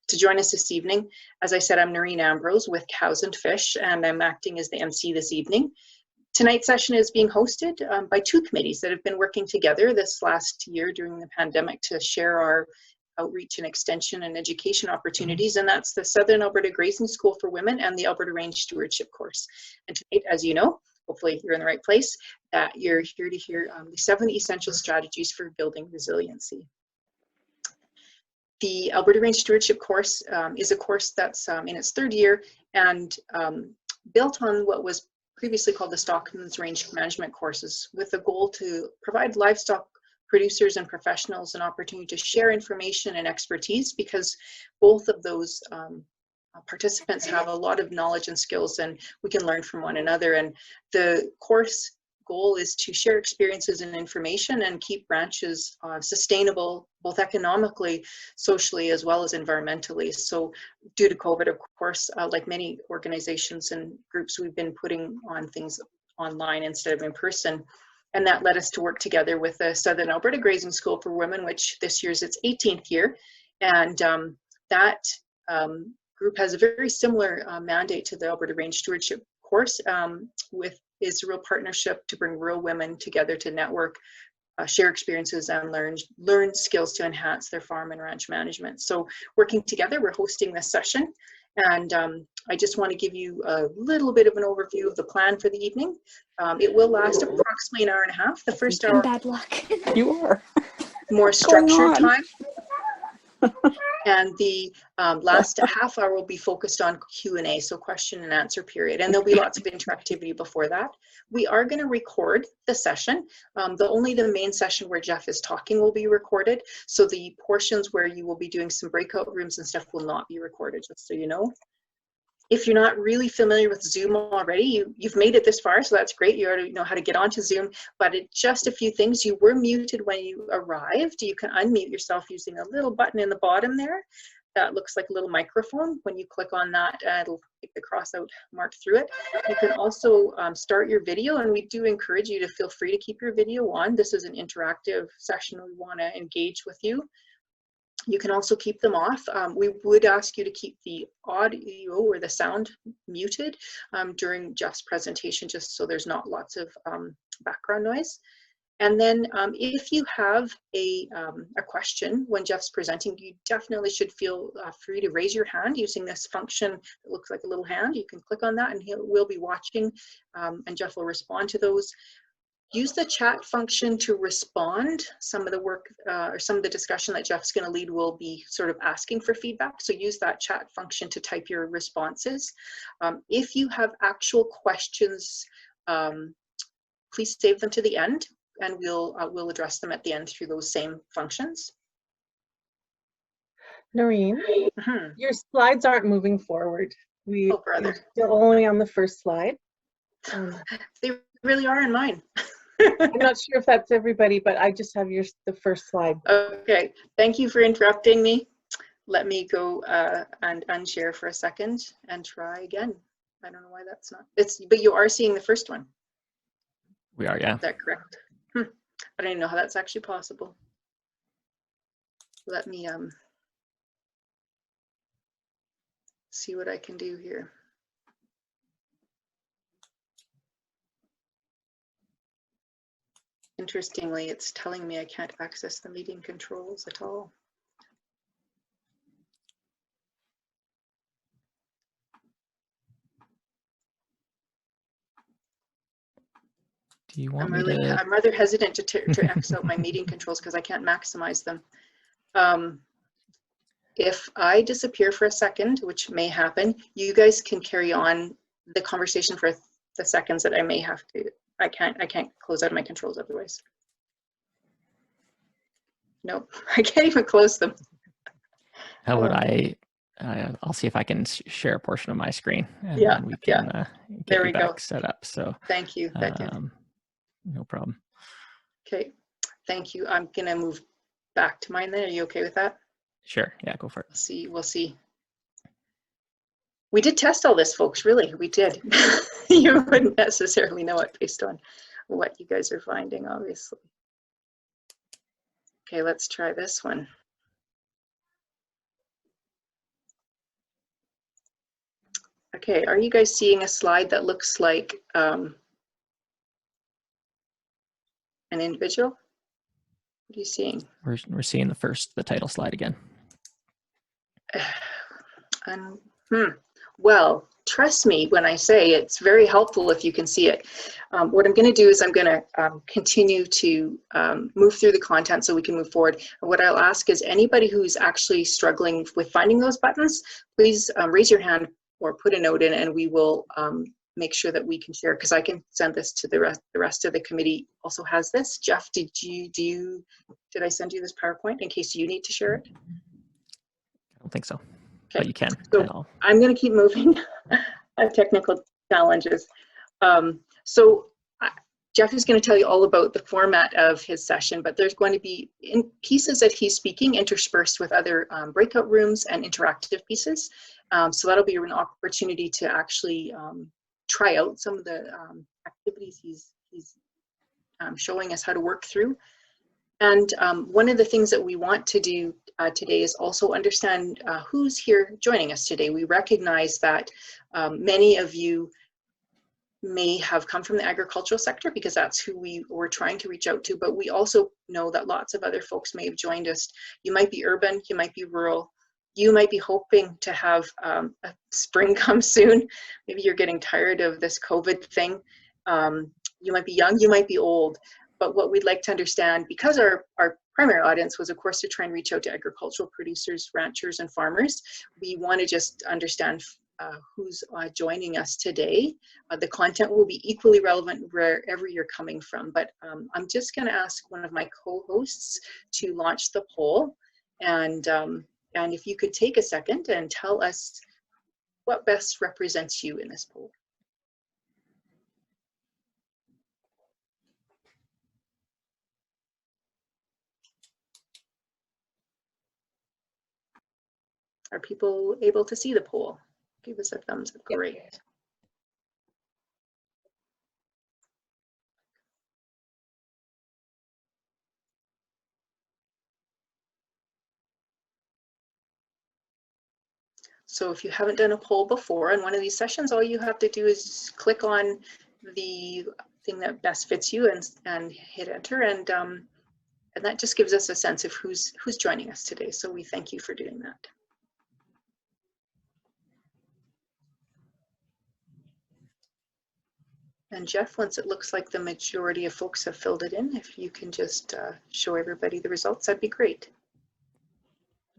to join us this evening. As I said, I'm Noreen Ambrose with Cows and Fish, and I'm acting as the MC this evening. Tonight's session is being hosted by two committees that have been working together this last year during the pandemic to share our outreach and extension and education opportunities, and that's the Southern Alberta Grazing School for Women and the Alberta Range Stewardship course. And tonight, as you know, hopefully you're in the right place, that you're here to hear the 7 essential strategies for building resiliency. The Alberta Range Stewardship course is a course that's in its 3rd year and built on what was previously called the Stockman's Range Management courses, with the goal to provide livestock producers and professionals an opportunity to share information and expertise, because both of those participants have a lot of knowledge and skills, and we can learn from one another. And the course goal is to share experiences and information and keep ranches sustainable, both economically, socially, as well as environmentally. So due to COVID, of course, like many organizations and groups, we've been putting on things online instead of in person. And that led us to work together with the Southern Alberta Grazing School for Women, which this year is its 18th year. And that group has a very similar mandate to the Alberta Range Stewardship course, is a real partnership to bring rural women together to network, share experiences, and learn skills to enhance their farm and ranch management. So working together, we're hosting this session. And I just want to give you a little bit of an overview of the plan for the evening. It will last approximately an hour and a half. The first hour, bad luck. You are. More structured time. And the last half hour will be focused on Q&A, so question and answer period. And there'll be lots of interactivity before that. We are going to record the session. Only the main session where Jeff is talking will be recorded. So the portions where you will be doing some breakout rooms and stuff will not be recorded, just so you know. If you're not really familiar with Zoom already, you've made it this far, so that's great. You already know how to get onto Zoom, but just a few things. You were muted when you arrived. You can unmute yourself using a little button in the bottom there. That looks like a little microphone. When you click on that, it'll take the cross out mark through it. You can also start your video, and we do encourage you to feel free to keep your video on. This is an interactive session. We want to engage with you. You can also keep them off. We would ask you to keep the audio or the sound muted during Jeff's presentation, just so there's not lots of background noise. And then if you have a question when Jeff's presenting, you definitely should feel free to raise your hand using this function that looks like a little hand. You can click on that and we'll be watching, and Jeff will respond to those. Use the chat function to respond. Some of the work or some of the discussion that Jeff's going to lead will be sort of asking for feedback. So use that chat function to type your responses. If you have actual questions, please save them to the end, and we'll address them at the end through those same functions. Noreen, your slides aren't moving forward. We're still only on the first slide. They really are in mine. I'm not sure if that's everybody, but I just have the first slide. Okay, thank you for interrupting me. Let me go and unshare for a second and try again. I don't know why that's not. But you are seeing the first one. We are, yeah. Is that correct? I don't even know how that's actually possible. Let me see what I can do here. Interestingly, it's telling me I can't access the meeting controls at all. Do you want I'm rather hesitant to X out my meeting controls because I can't maximize them. If I disappear for a second, which may happen, you guys can carry on the conversation for the seconds that I may have to. I can't close out of my controls otherwise. Nope, I can't even close them. How would I'll see if I can share a portion of my screen, and yeah, then we can get there we you back go. set up. So thank you. No problem. Okay, thank you. I'm gonna move back to mine then. Are you okay with that? Sure. Yeah, go for it. We'll see. We did test all this, folks. Really, we did. You wouldn't necessarily know it based on what you guys are finding, obviously. Okay, let's try this one. Okay, are you guys seeing a slide that looks like an individual? What are you seeing? We're seeing the title slide again. Well, trust me when I say it's very helpful if you can see it. What I'm going to do is I'm going to continue to move through the content so we can move forward. And what I'll ask is anybody who's actually struggling with finding those buttons, please raise your hand or put a note in, and we will make sure that we can share, because I can send this to the rest of the committee also has this. Jeff, did I send you this PowerPoint in case you need to share it? I don't think so. Okay. But you can. So I'm going to keep moving. I have technical challenges. Jeff is going to tell you all about the format of his session, but there's going to be pieces that he's speaking interspersed with other breakout rooms and interactive pieces. So that'll be an opportunity to actually try out some of the activities he's showing us how to work through. And one of the things that we want to do today is also understand who's here joining us today. We recognize that many of you may have come from the agricultural sector because that's who we were trying to reach out to, but we also know that lots of other folks may have joined us. You might be urban, you might be rural, you might be hoping to have a spring come soon. Maybe you're getting tired of this COVID thing. You might be young, you might be old. But what we'd like to understand, because our primary audience was, of course, to try and reach out to agricultural producers, ranchers, and farmers, we want to just understand who's joining us today. The content will be equally relevant wherever you're coming from, but I'm just going to ask one of my co-hosts to launch the poll, and if you could take a second and tell us what best represents you in this poll. Are people able to see the poll? Give us a thumbs up. Great. So if you haven't done a poll before in one of these sessions, all you have to do is click on the thing that best fits you and hit enter, and that just gives us a sense of who's joining us today. So we thank you for doing that. And Jeff, once it looks like the majority of folks have filled it in, if you can just show everybody the results, that'd be great.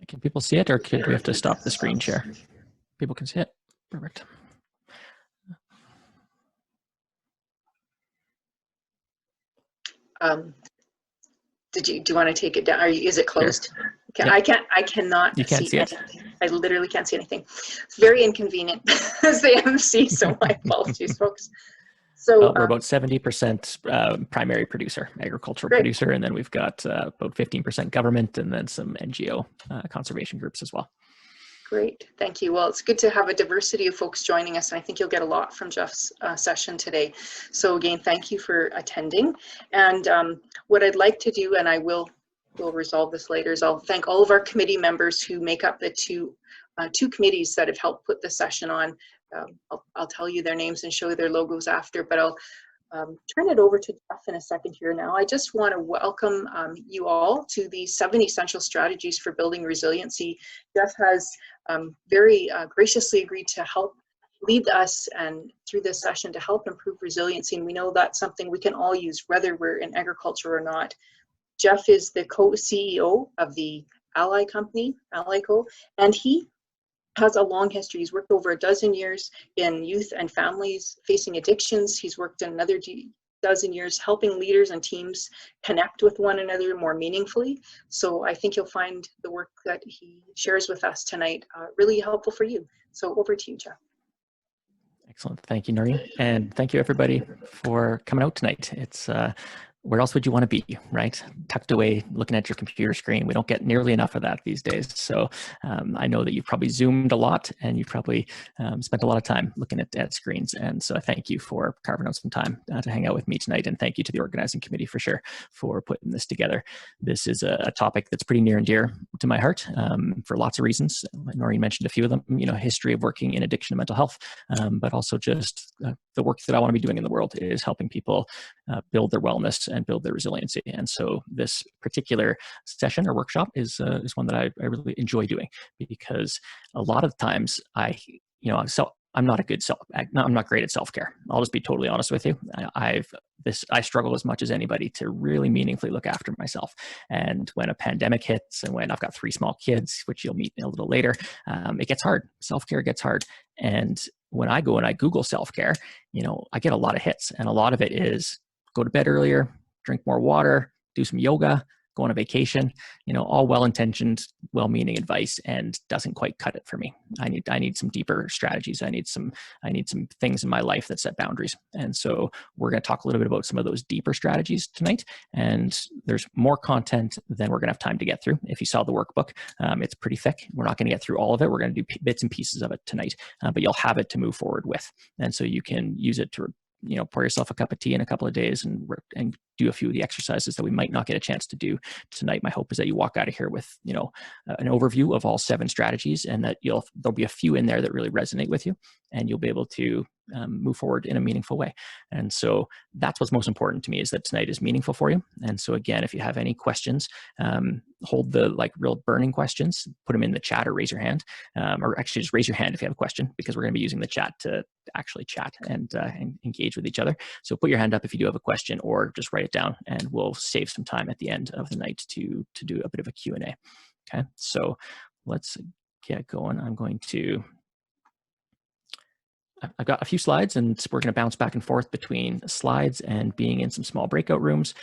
Can people see it, or do we have to stop the screen share? People can see it. Perfect. Do you want to take it down? Is it closed? Sure. Okay, Yeah. I cannot you can't see it. anything. I literally can't see anything. It's very inconvenient as the MC, so my apologies, folks. So we're about 70% primary producer, agricultural great. producer, and then we've got about 15% government, and then some NGO conservation groups as well. Great, thank you. Well, it's good to have a diversity of folks joining us, and I think you'll get a lot from Jeff's session today. So again, thank you for attending. And what I'd like to do, and we'll resolve this later, is I'll thank all of our committee members who make up the two committees that have helped put the session on. I'll tell you their names and show you their logos after, but I'll turn it over to Jeff in a second here now. I just want to welcome you all to the 7 essential strategies for building resiliency. Jeff has very graciously agreed to help lead us and through this session to help improve resiliency, and we know that's something we can all use whether we're in agriculture or not. Jeff is the co-CEO of the Ally company, Ally Co, and he has a long history. He's worked over a dozen years in youth and families facing addictions. He's worked in another dozen years helping leaders and teams connect with one another more meaningfully. So I think you'll find the work that he shares with us tonight really helpful for you. So over to you, Jeff. Excellent. Thank you, Noreen. And thank you, everybody, for coming out tonight. It's where else would you want to be, right? Tucked away, looking at your computer screen. We don't get nearly enough of that these days. So I know that you've probably Zoomed a lot, and you've probably spent a lot of time looking at screens. And so I thank you for carving out some time to hang out with me tonight. And thank you to the organizing committee for sure for putting this together. This is a topic that's pretty near and dear to my heart for lots of reasons. Noreen mentioned a few of them, history of working in addiction and mental health, but also just the work that I want to be doing in the world is helping people build their wellness and build their resiliency. And so this particular session or workshop is one that I really enjoy doing, because a lot of times I'm not great at self-care. I'll just be totally honest with you. I struggle as much as anybody to really meaningfully look after myself. And when a pandemic hits, and when I've got 3 small kids, which you'll meet a little later, it gets hard. Self-care gets hard. And when I go and I Google self-care, I get a lot of hits, and a lot of it is go to bed earlier, drink more water, do some yoga, go on a vacation, all well-intentioned, well-meaning advice, and doesn't quite cut it for me. I need some deeper strategies. I need some things in my life that set boundaries. And so we're going to talk a little bit about some of those deeper strategies tonight. And there's more content than we're going to have time to get through. If you saw the workbook, it's pretty thick. We're not going to get through all of it. We're going to do bits and pieces of it tonight, but you'll have it to move forward with. And so you can use it to pour yourself a cup of tea in a couple of days and do a few of the exercises that we might not get a chance to do tonight. My hope is that you walk out of here with, an overview of all 7 strategies, and that there'll be a few in there that really resonate with you, and you'll be able to move forward in a meaningful way. And so that's what's most important to me, is that tonight is meaningful for you. And so again, if you have any questions, hold the real burning questions, put them in the chat or raise your hand, or actually just raise your hand if you have a question, because we're going to be using the chat to actually chat and engage with each other. So put your hand up if you do have a question, or just write it down, and we'll save some time at the end of the night to do a bit of a Q&A. Okay, so let's get going. I've got a few slides, and we're going to bounce back and forth between slides and being in some small breakout rooms.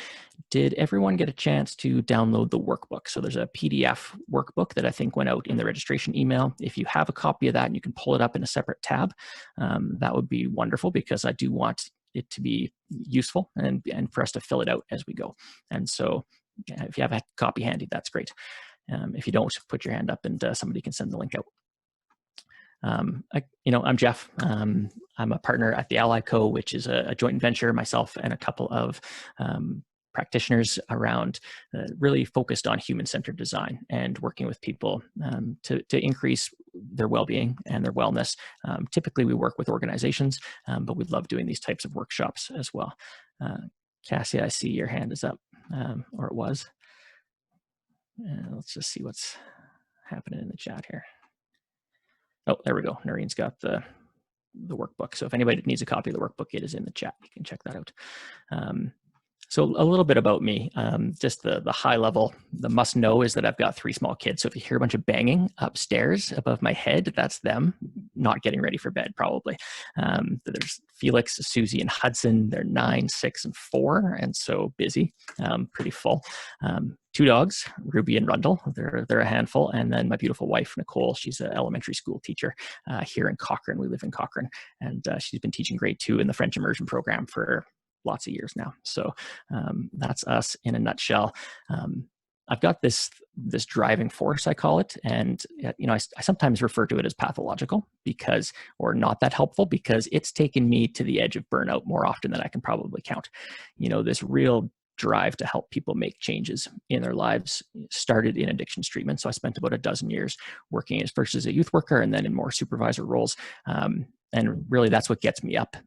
Did everyone get a chance to download the workbook? So there's a PDF workbook that I think went out in the registration email. If you have a copy of that and you can pull it up in a separate tab, that would be wonderful, because I do want it to be useful and for us to fill it out as we go. And so if you have a copy handy, that's great. If you don't, put your hand up and somebody can send the link out. I'm Jeff. I'm a partner at the Ally Co., which is a joint venture, myself and a couple of practitioners around really focused on human-centered design and working with people to increase their well-being and their wellness. Typically, we work with organizations, but we love doing these types of workshops as well. Cassie, I see your hand is up, or it was. Let's just see what's happening in the chat here. Oh, there we go. Noreen's got the workbook. So if anybody needs a copy of the workbook, it is in the chat. You can check that out. So a little bit about me, just the high level, the must know is that I've got 3 small kids. So if you hear a bunch of banging upstairs above my head, that's them not getting ready for bed, probably. There's Felix, Susie, and Hudson. They're 9, 6, and 4, and so busy, pretty full. 2 dogs, Ruby and Rundle. They're a handful. And then my beautiful wife, Nicole. She's an elementary school teacher here in Cochrane. We live in Cochrane. And she's been teaching grade 2 in the French immersion program for lots of years now. So that's us in a nutshell. I've got this driving force, I call it. And I sometimes refer to it as pathological, or not that helpful, because it's taken me to the edge of burnout more often than I can probably count. This real drive to help people make changes in their lives started in addictions treatment. So I spent about a dozen years working first as a youth worker and then in more supervisor roles. And really that's what gets me up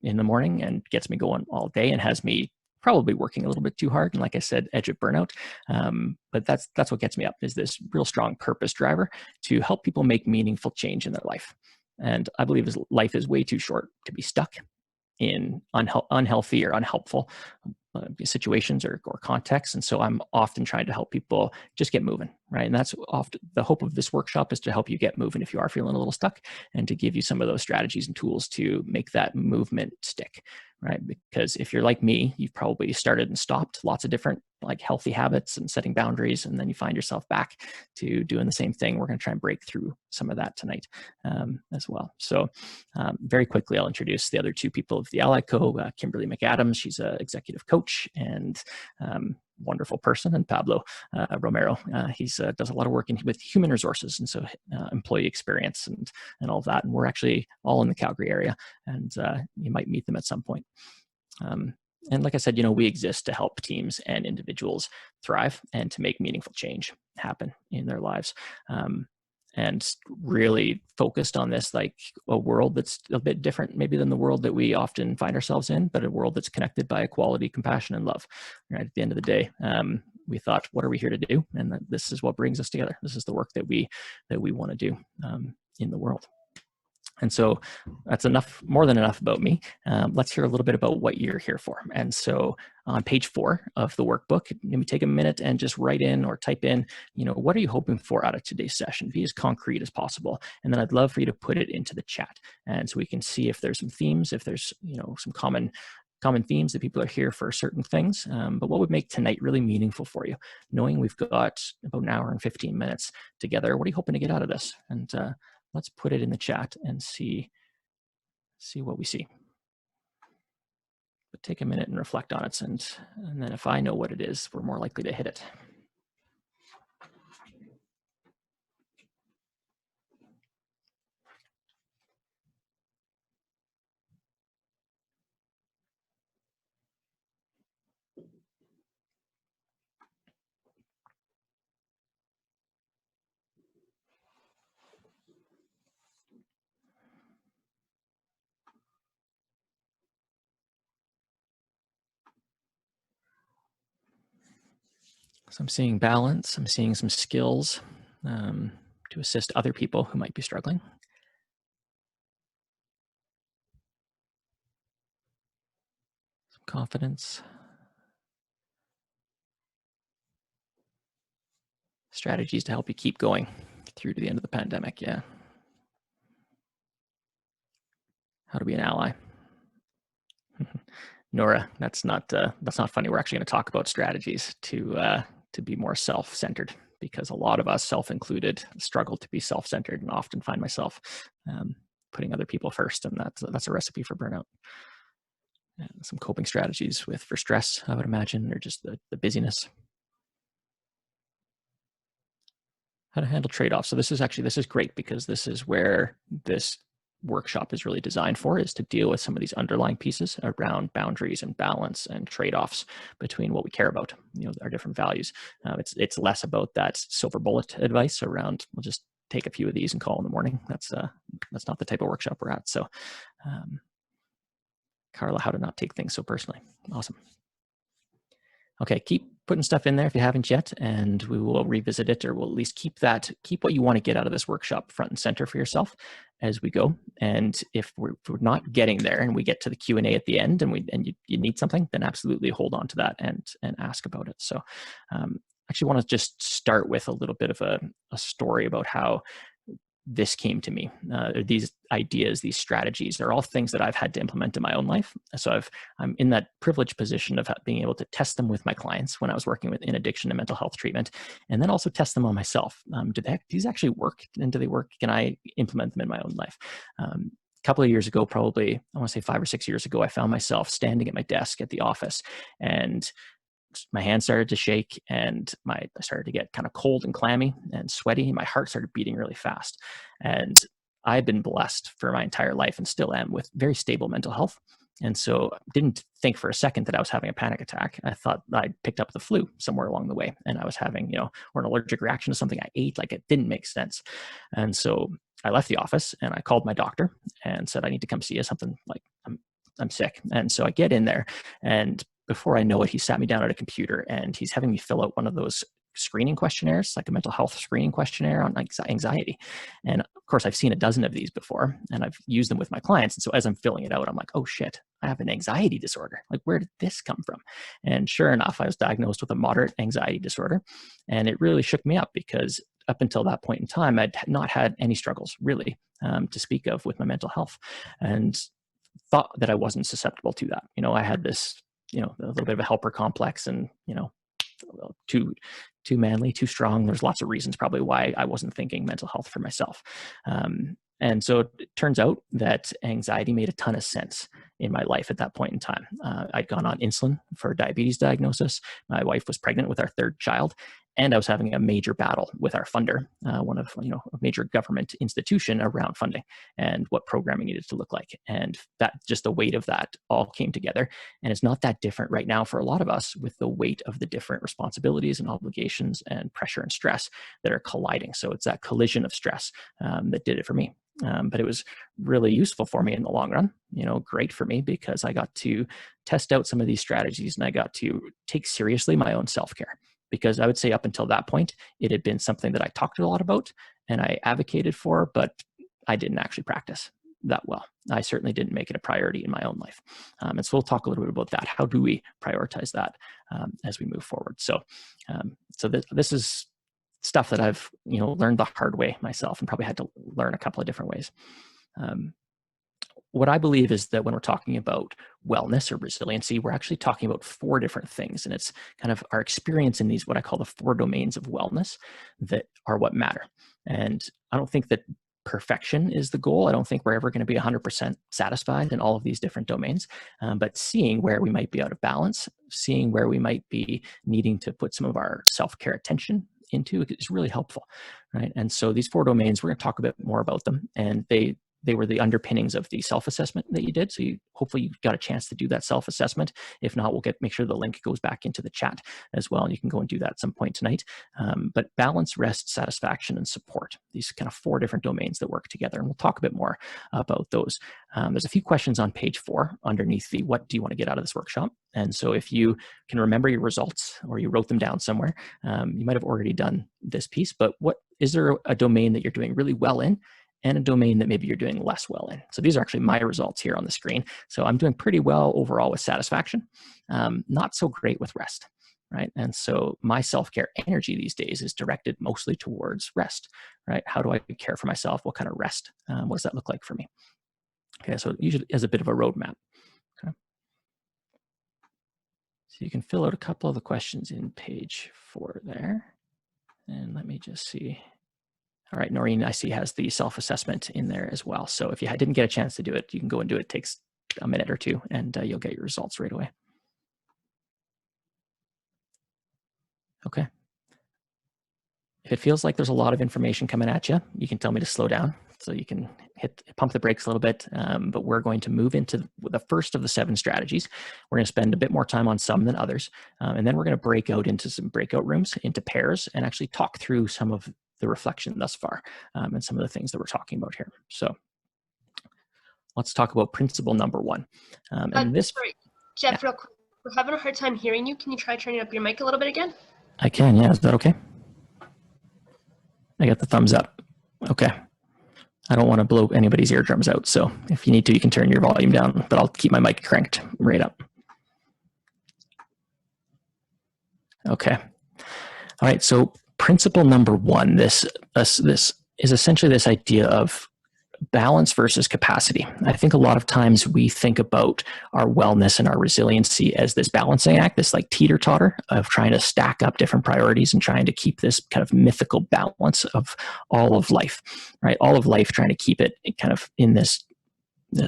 in the morning and gets me going all day and has me probably working a little bit too hard. And like I said, edge of burnout. But that's what gets me up, is this real strong purpose driver to help people make meaningful change in their life. And I believe life is way too short to be stuck in unhealthy or unhelpful situations or contexts. And so I'm often trying to help people just get moving, right? And that's often the hope of this workshop, is to help you get moving if you are feeling a little stuck, and to give you some of those strategies and tools to make that movement stick, right? Because if you're like me, you've probably started and stopped lots of different healthy habits and setting boundaries, and then you find yourself back to doing the same thing. We're going to try and break through some of that tonight as well. So very quickly, I'll introduce the other 2 people of the Ally Co. Kimberly McAdams, she's an executive coach. coach and wonderful person, and Pablo Romero. He's does a lot of work with human resources, and so employee experience and all of that. And we're actually all in the Calgary area, and you might meet them at some point. And like I said, we exist to help teams and individuals thrive and to make meaningful change happen in their lives. And really focused on this, like a world that's a bit different maybe than the world that we often find ourselves in, but a world that's connected by equality, compassion, and love. Right at the end of the day, we thought, what are we here to do? And this is what brings us together. This is the work that we want to do in the world. And so that's more than enough about me. Let's hear a little bit about what you're here for. And so on page 4 of the workbook, maybe take a minute and just write in or type in, what are you hoping for out of today's session? Be as concrete as possible. And then I'd love for you to put it into the chat. And so we can see if there's some themes, if there's, some common themes that people are here for certain things. But what would make tonight really meaningful for you? Knowing we've got about an hour and 15 minutes together, what are you hoping to get out of this? And let's put it in the chat and see what we see. But take a minute and reflect on it. And then if I know what it is, we're more likely to hit it. So I'm seeing balance. I'm seeing some skills to assist other people who might be struggling. Some confidence. Strategies to help you keep going through to the end of the pandemic. Yeah. How to be an ally. Nora, that's not funny. We're actually going to talk about strategies to be more self-centered, because a lot of us, self-included, struggle to be self-centered and often find myself putting other people first, and that's a recipe for burnout. And some coping strategies for stress, I would imagine, or just the busyness. How to handle trade-offs. So this is great, because this is where this workshop is really designed for, is to deal with some of these underlying pieces around boundaries and balance and trade-offs between what we care about, our different values. It's less about that silver bullet advice around, we'll just take a few of these and call in the morning. That's not the type of workshop we're at. So Carla, how to not take things so personally. Awesome. Okay, keep putting stuff in there if you haven't yet, and we will revisit it, or we'll at least keep what you want to get out of this workshop front and center for yourself as we go. And if we're not getting there and we get to the Q&A at the end and you need something, then absolutely hold on to that and ask about it. So I actually want to just start with a little bit of a story about how this came to me. These ideas, these strategies, they're all things that I've had to implement in my own life. So I'm in that privileged position of being able to test them with my clients when I was working in addiction and mental health treatment, and then also test them on myself. Do these actually work? And do they work? Can I implement them in my own life? A couple of years ago, probably, I want to say 5 or 6 years ago, I found myself standing at my desk at the office, and my hands started to shake, and I started to get kind of cold and clammy and sweaty, and my heart started beating really fast. And I've been blessed for my entire life, and still am, with very stable mental health. And so I didn't think for a second that I was having a panic attack. I thought I'd picked up the flu somewhere along the way, and I was having, or an allergic reaction to something I ate. Like, it didn't make sense. And so I left the office and I called my doctor and said, I need to come see you. Something like, I'm sick. And so I get in there, and before I know it, he sat me down at a computer and he's having me fill out one of those screening questionnaires, like a mental health screening questionnaire on anxiety. And of course, I've seen a dozen of these before, and I've used them with my clients. And so as I'm filling it out, I'm like, oh shit, I have an anxiety disorder. Like, where did this come from? And sure enough, I was diagnosed with a moderate anxiety disorder. And it really shook me up, because up until that point in time, I'd not had any struggles really to speak of with my mental health, and thought that I wasn't susceptible to that. I had this, a little bit of a helper complex, and, too manly, too strong. There's lots of reasons probably why I wasn't thinking mental health for myself. And so it turns out that anxiety made a ton of sense in my life at that point in time. I'd gone on insulin for a diabetes diagnosis. My wife was pregnant with our third child, and I was having a major battle with our funder, one of, a major government institution around funding and what programming needed to look like. And that, just the weight of that all came together. And it's not that different right now for a lot of us, with the weight of the different responsibilities and obligations and pressure and stress that are colliding. So it's that collision of stress that did it for me. But it was really useful for me in the long run, great for me, because I got to test out some of these strategies and I got to take seriously my own self-care. Because I would say up until that point, it had been something that I talked a lot about and I advocated for, but I didn't actually practice that well. I certainly didn't make it a priority in my own life. And so we'll talk a little bit about that. How do we prioritize that as we move forward? So this is stuff that I've learned the hard way myself, and probably had to learn a couple of different ways. What I believe is that when we're talking about wellness or resiliency, we're actually talking about 4 different things. And it's kind of our experience in these, what I call the 4 domains of wellness, that are what matter. And I don't think that perfection is the goal. I don't think we're ever going to be 100% satisfied in all of these different domains, but seeing where we might be out of balance, seeing where we might be needing to put some of our self-care attention into is really helpful, right? And so these 4 domains, we're going to talk a bit more about them, and they were the underpinnings of the self-assessment that you did. So hopefully you got a chance to do that self-assessment. If not, we'll make sure the link goes back into the chat as well, and you can go and do that at some point tonight. But balance, rest, satisfaction, and support, these kind of 4 different domains that work together. And we'll talk a bit more about those. There's a few questions on page 4 underneath the what do you want to get out of this workshop? And so if you can remember your results, or you wrote them down somewhere, you might have already done this piece, but is there a domain that you're doing really well in, and a domain that maybe you're doing less well in? So these are actually my results here on the screen. So I'm doing pretty well overall with satisfaction, not so great with rest, right? And so my self-care energy these days is directed mostly towards rest, right? How do I care for myself? What kind of rest? What does that look like for me? Okay, so usually as a bit of a roadmap. Okay. So you can fill out a couple of the questions in page 4 there. And let me just see. All right, Noreen, I see, has the self-assessment in there as well. So if you didn't get a chance to do it, you can go and do it. It takes a minute or 2, and you'll get your results right away. Okay. If it feels like there's a lot of information coming at you, you can tell me to slow down, so you can pump the brakes a little bit. But we're going to move into the first of the 7 strategies. We're going to spend a bit more time on some than others. And then we're going to break out into some breakout rooms, into pairs, and actually talk through some of the reflection thus far, and some of the things that we're talking about here. So let's talk about principle number 1. Sorry, Jeff, real quick, we're having a hard time hearing you. Can you try turning up your mic a little bit again? I can, yeah. Is that okay? I got the thumbs up. Okay. I don't want to blow anybody's eardrums out, so if you need to, you can turn your volume down, but I'll keep my mic cranked right up. Okay. All right, so principle number 1, this is essentially this idea of balance versus capacity. I think a lot of times we think about our wellness and our resiliency as this balancing act, this like teeter-totter of trying to stack up different priorities and trying to keep this kind of mythical balance of all of life, right? All of life, trying to keep it kind of in this,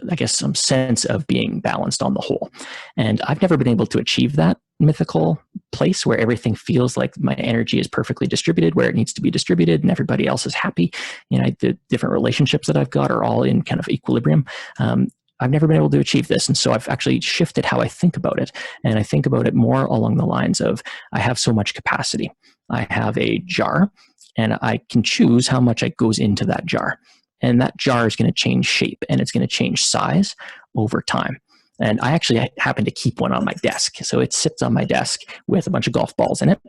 I guess, some sense of being balanced on the whole. And I've never been able to achieve that mythical place where everything feels like my energy is perfectly distributed where it needs to be distributed and everybody else is happy. The different relationships that I've got are all in kind of equilibrium. I've never been able to achieve this. And so I've actually shifted how I think about it. And I think about it more along the lines of, I have so much capacity. I have a jar and I can choose how much goes into that jar. And that jar is going to change shape and it's going to change size over time. And I actually happen to keep one on my desk. So it sits on my desk with a bunch of golf balls in it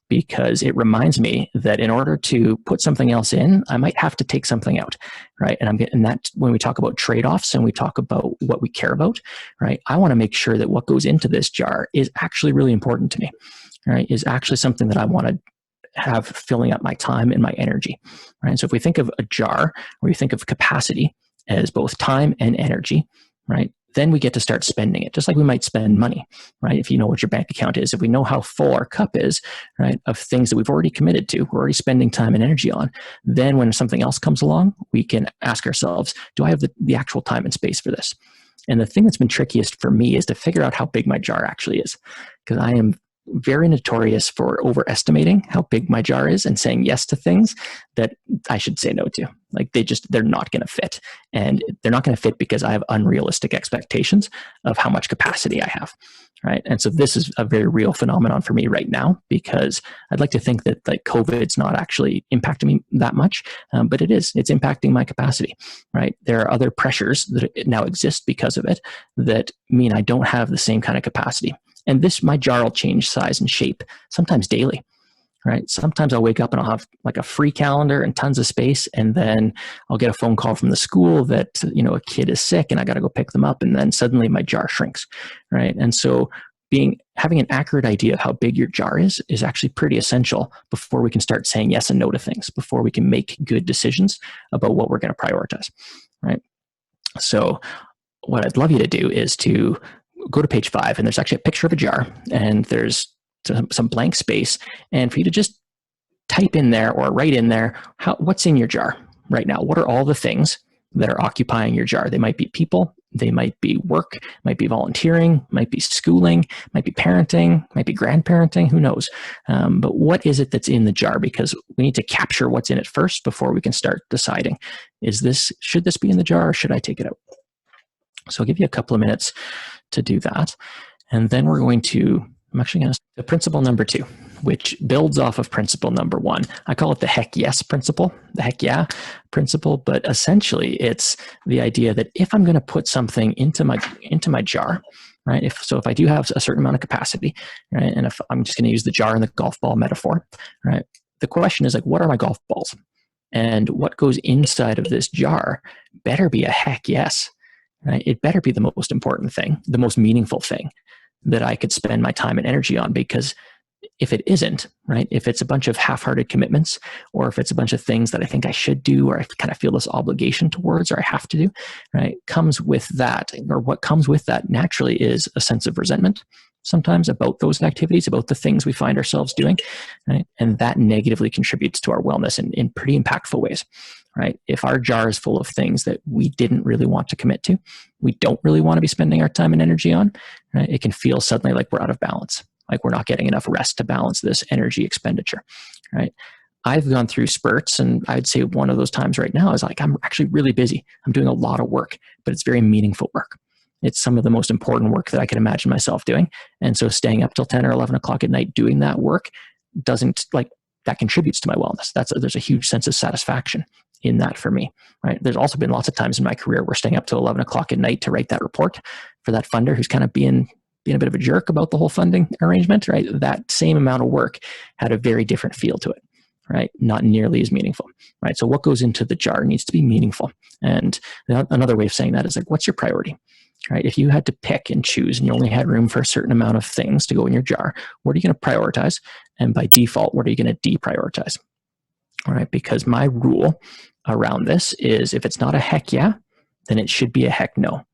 because it reminds me that in order to put something else in, I might have to take something out, right? And that when we talk about trade-offs and we talk about what we care about, right? I want to make sure that what goes into this jar is actually really important to me, right? Is actually something that I want to have filling up my time and my energy, right? So if we think of a jar, or you think of capacity as both time and energy, right? then we get to start spending it, just like we might spend money, right? If you know what your bank account is, if we know how full our cup is, right, of things that we've already committed to, we're already spending time and energy on, then when something else comes along, we can ask ourselves, do I have the actual time and space for this? And the thing that's been trickiest for me is to figure out how big my jar actually is, because I am very notorious for overestimating how big my jar is and saying yes to things that I should say no to. Like they're not going to fit. And they're not going to fit because I have unrealistic expectations of how much capacity I have, right? And so this is a very real phenomenon for me right now, because I'd like to think that like COVID's not actually impacting me that much, but it is. It's impacting my capacity, right? There are other pressures that now exist because of it that mean I don't have the same kind of capacity. And my jar will change size and shape, sometimes daily, right? Sometimes I'll wake up and I'll have like a free calendar and tons of space. And then I'll get a phone call from the school that, a kid is sick and I got to go pick them up. And then suddenly my jar shrinks, right? And so having an accurate idea of how big your jar is actually pretty essential before we can start saying yes and no to things, before we can make good decisions about what we're going to prioritize, right? So what I'd love you to do is to go to page 5, and there's actually a picture of a jar, and there's some blank space, and for you to just type in there or write in there what's in your jar right now. What are all the things that are occupying your jar? They might be people, they might be work, might be volunteering, might be schooling, might be parenting, might be grandparenting, who knows? But what is it that's in the jar? Because we need to capture what's in it first before we can start deciding, should this be in the jar or should I take it out? So I'll give you a couple of minutes to do that. And then I'm actually going to principle number 2, which builds off of principle number 1. I call it the heck yes principle, the heck yeah principle. But essentially it's the idea that if I'm going to put something into my jar, right? If I do have a certain amount of capacity, right? And if I'm just going to use the jar and the golf ball metaphor, right? The question is like, what are my golf balls? And what goes inside of this jar better be a heck yes. Right? It better be the most important thing, the most meaningful thing that I could spend my time and energy on. Because if it isn't, right, if it's a bunch of half-hearted commitments, or if it's a bunch of things that I think I should do, or I kind of feel this obligation towards, or I have to do, right, comes with that, or what comes with that naturally is a sense of resentment sometimes about those activities, about the things we find ourselves doing, right? And that negatively contributes to our wellness in pretty impactful ways, right? If our jar is full of things that we didn't really want to commit to, we don't really want to be spending our time and energy on, right? It can feel suddenly like we're out of balance, like we're not getting enough rest to balance this energy expenditure, right? I've gone through spurts, and I'd say one of those times right now is like, I'm actually really busy. I'm doing a lot of work, but it's very meaningful work. It's some of the most important work that I can imagine myself doing. And so staying up till 10 or 11 o'clock at night doing that work that contributes to my wellness. There's a huge sense of satisfaction in that for me, right? There's also been lots of times in my career where staying up till 11 o'clock at night to write that report for that funder who's kind of being a bit of a jerk about the whole funding arrangement, right? That same amount of work had a very different feel to it, right? Not nearly as meaningful, right? So what goes into the jar needs to be meaningful. And another way of saying that is like, what's your priority, right? If you had to pick and choose and you only had room for a certain amount of things to go in your jar, what are you going to prioritize? And by default, what are you going to deprioritize? All right, because my rule around this is if it's not a heck yeah, then it should be a heck no,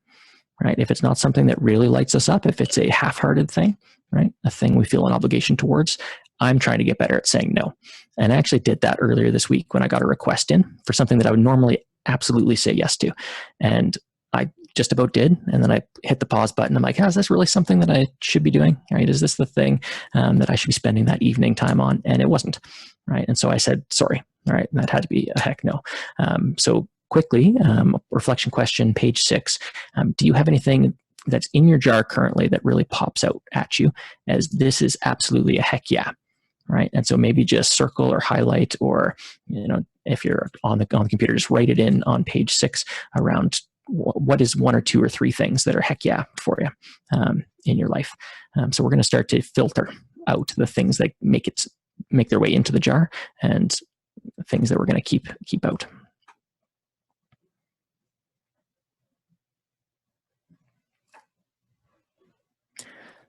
right? If it's not something that really lights us up, if it's a half-hearted thing, right, a thing we feel an obligation towards, I'm trying to get better at saying no. And I actually did that earlier this week when I got a request in for something that I would normally absolutely say yes to. And I just about did. And then I hit the pause button. I'm like, is this really something that I should be doing? Right? Is this the thing that I should be spending that evening time on? And it wasn't. Right. And so I said, sorry. All right. That had to be a heck no. So quickly, reflection question, page 6. Do you have anything that's in your jar currently that really pops out at you as this is absolutely a heck yeah? Right. And so maybe just circle or highlight, or, if you're on the computer, just write it in on page 6 around what is 1 or 2 or 3 things that are heck yeah for you in your life. So we're going to start to filter out the things that make their way into the jar and things that we're going to keep out.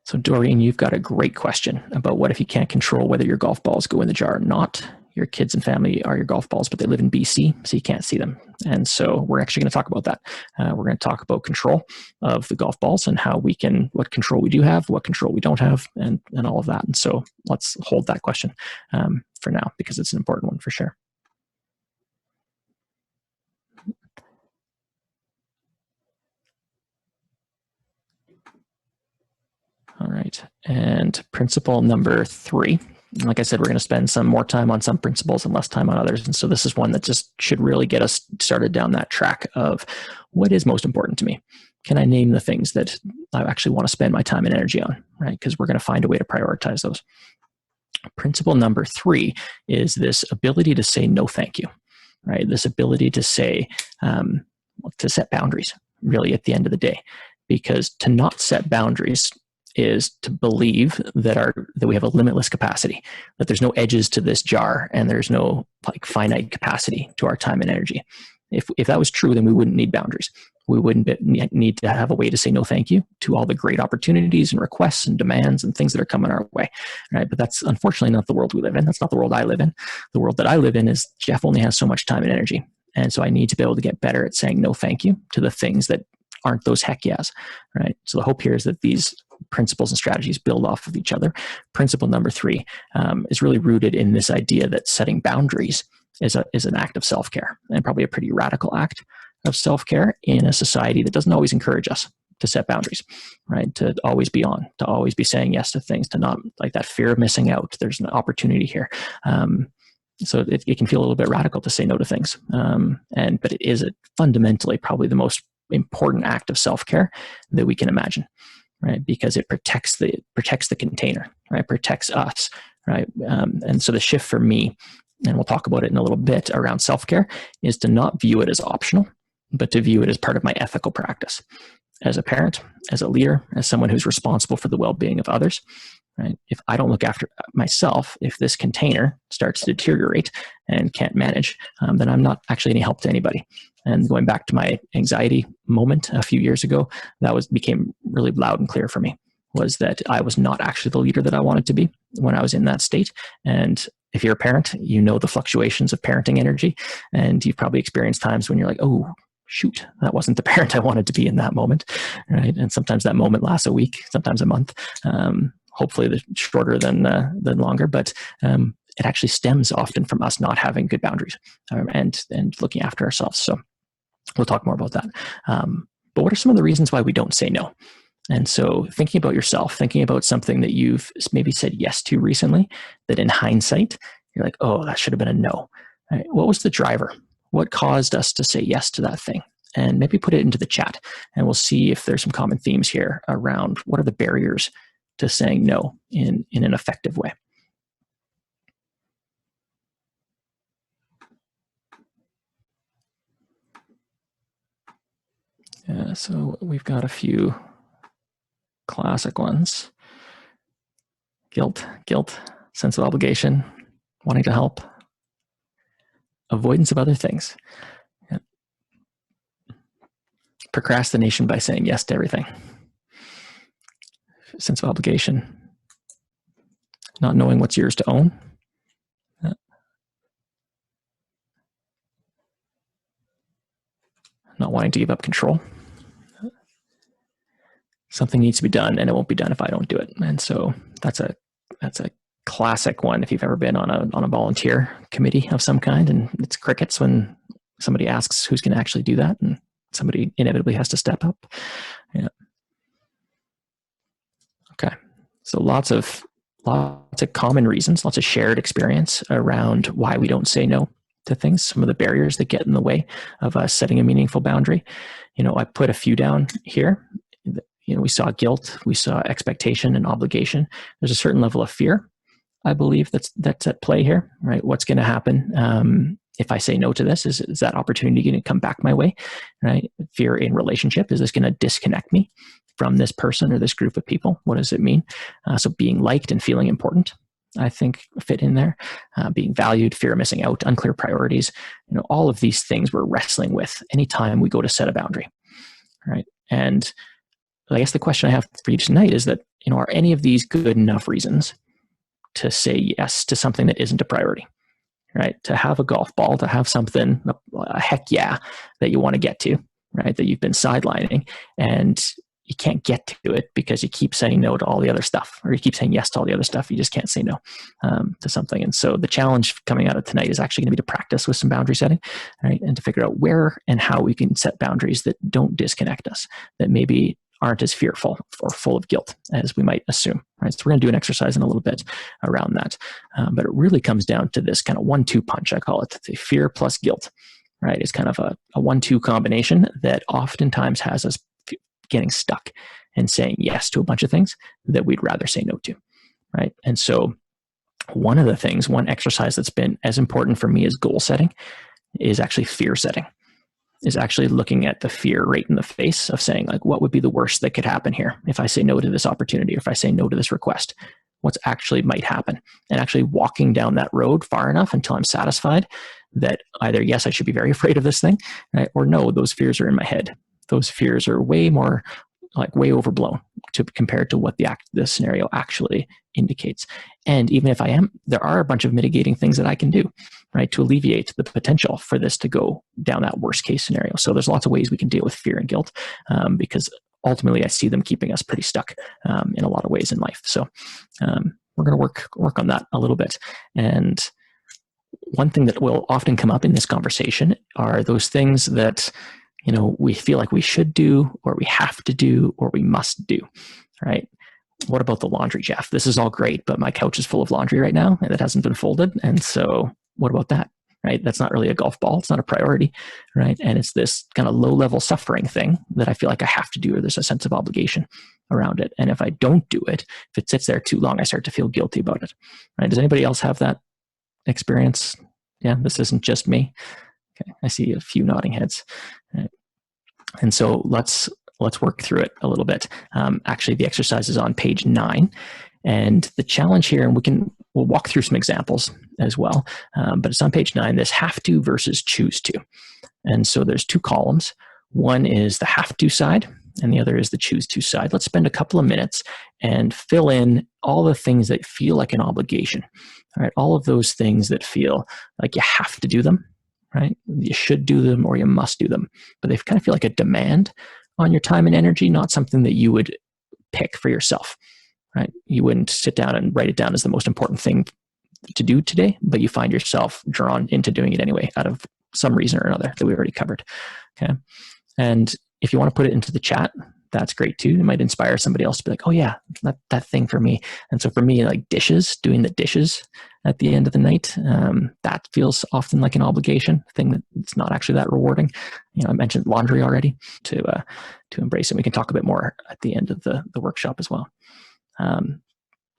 So Doreen, you've got a great question about what if you can't control whether your golf balls go in the jar or not. your kids and family are your golf balls, but they live in BC, so you can't see them. And so we're actually going to talk about that. We're going to talk about control of the golf balls and how we can, what control we do have, what control we don't have, and all of that. And so let's hold that question for now, because it's an important one for sure. All right, and principle number 3. Like I said, we're going to spend some more time on some principles and less time on others. And so this is one that just should really get us started down that track of what is most important to me. Can I name the things that I actually want to spend my time and energy on, right? Because we're going to find a way to prioritize those. Principle number 3 is this ability to say no thank you, right? This ability to say, to set boundaries, really, at the end of the day. Because to not set boundaries is to believe that we have a limitless capacity, that there's no edges to this jar and there's no like finite capacity to our time and energy. If that was true, then we wouldn't need boundaries. We wouldn't need to have a way to say no thank you to all the great opportunities and requests and demands and things that are coming our way, right? But that's unfortunately not the world we live in. That's not the world I live in. The world that I live in is Jeff only has so much time and energy. And so I need to be able to get better at saying no thank you to the things that aren't those heck yes, right? So the hope here is that these principles and strategies build off of each other. Principle number 3 is really rooted in this idea that setting boundaries is an act of self-care, and probably a pretty radical act of self-care in a society that doesn't always encourage us to set boundaries, right? To always be on, to always be saying yes to things, to not like that fear of missing out. There's an opportunity here. So it can feel a little bit radical to say no to things. But it is fundamentally probably the most important act of self-care that we can imagine, right? Because it protects the container, right? Protects us, right? And so the shift for me, and we'll talk about it in a little bit around self-care, is to not view it as optional, but to view it as part of my ethical practice. As a parent, as a leader, as someone who's responsible for the well-being of others, right? If I don't look after myself, if this container starts to deteriorate and can't manage, then I'm not actually any help to anybody. And going back to my anxiety moment a few years ago, that became really loud and clear for me, was that I was not actually the leader that I wanted to be when I was in that state. And if you're a parent, you know the fluctuations of parenting energy, and you've probably experienced times when you're like, oh, shoot, that wasn't the parent I wanted to be in that moment, right? And sometimes that moment lasts a week, sometimes a month, hopefully shorter than longer, but it actually stems often from us not having good boundaries and looking after ourselves. So we'll talk more about that. But what are some of the reasons why we don't say no? And so thinking about yourself, thinking about something that you've maybe said yes to recently, that in hindsight, you're like, oh, that should have been a no. Right? What was the driver? What caused us to say yes to that thing? And maybe put it into the chat, and we'll see if there's some common themes here around what are the barriers to saying no in an effective way. So we've got a few classic ones. Guilt, sense of obligation, wanting to help, avoidance of other things, procrastination by saying yes to everything, sense of obligation, not knowing what's yours to own, not wanting to give up control. Something needs to be done, and it won't be done if I don't do it. And so that's a classic one if you've ever been on a volunteer committee of some kind, and it's crickets when somebody asks who's going to actually do that, and somebody inevitably has to step up. Yeah. Okay. So lots of common reasons, lots of shared experience around why we don't say no to things, some of the barriers that get in the way of us setting a meaningful boundary. I put a few down here. We saw guilt, we saw expectation and obligation. There's a certain level of fear, I believe, that's at play here, right? What's going to happen if I say no to this? Is that opportunity going to come back my way, right? Fear in relationship, is this going to disconnect me from this person or this group of people? What does it mean? So being liked and feeling important, I think, fit in there. Being valued, fear of missing out, unclear priorities, all of these things we're wrestling with anytime we go to set a boundary, right? And I guess the question I have for you tonight is that, are any of these good enough reasons to say yes to something that isn't a priority, right? To have a golf ball, to have something, a heck yeah, that you want to get to, right? That you've been sidelining, and you can't get to it because you keep saying no to all the other stuff, or you keep saying yes to all the other stuff. You just can't say no to something. And so the challenge coming out of tonight is actually going to be to practice with some boundary setting, right? And to figure out where and how we can set boundaries that don't disconnect us, that maybe aren't as fearful or full of guilt as we might assume, right? So we're going to do an exercise in a little bit around that. But it really comes down to this kind of 1-2 punch, I call it. The fear plus guilt, right? It's kind of a 1-2 combination that oftentimes has us getting stuck and saying yes to a bunch of things that we'd rather say no to, right? And so one exercise that's been as important for me as goal setting is actually fear setting, is actually looking at the fear right in the face of saying, like, what would be the worst that could happen here if I say no to this opportunity, or if I say no to this request? What's actually might happen? And actually walking down that road far enough until I'm satisfied that either, yes, I should be very afraid of this thing, right? Or no, those fears are in my head. Those fears are way overblown compared to what the scenario actually indicates. And even if I am, there are a bunch of mitigating things that I can do, right, to alleviate the potential for this to go down that worst case scenario. So there's lots of ways we can deal with fear and guilt, because ultimately I see them keeping us pretty stuck in a lot of ways in life. So we're going to work on that a little bit. And one thing that will often come up in this conversation are those things that, you know, we feel like we should do, or we have to do, or we must do, right? What about the laundry, Jeff? This is all great, but my couch is full of laundry right now and it hasn't been folded. And so what about that, right? That's not really a golf ball. It's not a priority, right? And it's this kind of low-level suffering thing that I feel like I have to do, or there's a sense of obligation around it. And if I don't do it, if it sits there too long, I start to feel guilty about it, right? Does anybody else have that experience? Yeah, this isn't just me. Okay, I see a few nodding heads. Right. And so let's work through it a little bit. Actually, the exercise is on page 9, and the challenge here, and we'll walk through some examples as well. But it's on page 9. This have to versus choose to, and so there's 2 columns. One is the have to side, and the other is the choose to side. Let's spend a couple of minutes and fill in all the things that feel like an obligation. All right, all of those things that feel like you have to do them, right? You should do them or you must do them, but they kind of feel like a demand on your time and energy, not something that you would pick for yourself, right? You wouldn't sit down and write it down as the most important thing to do today, but you find yourself drawn into doing it anyway out of some reason or another that we already covered, okay? And if you want to put it into the chat, that's great too. It might inspire somebody else to be like, oh yeah, that thing for me. And so for me, like dishes, doing the dishes at the end of the night, that feels often like an obligation thing that it's not actually that rewarding. You know, I mentioned laundry already to embrace it. We can talk a bit more at the end of the workshop as well. But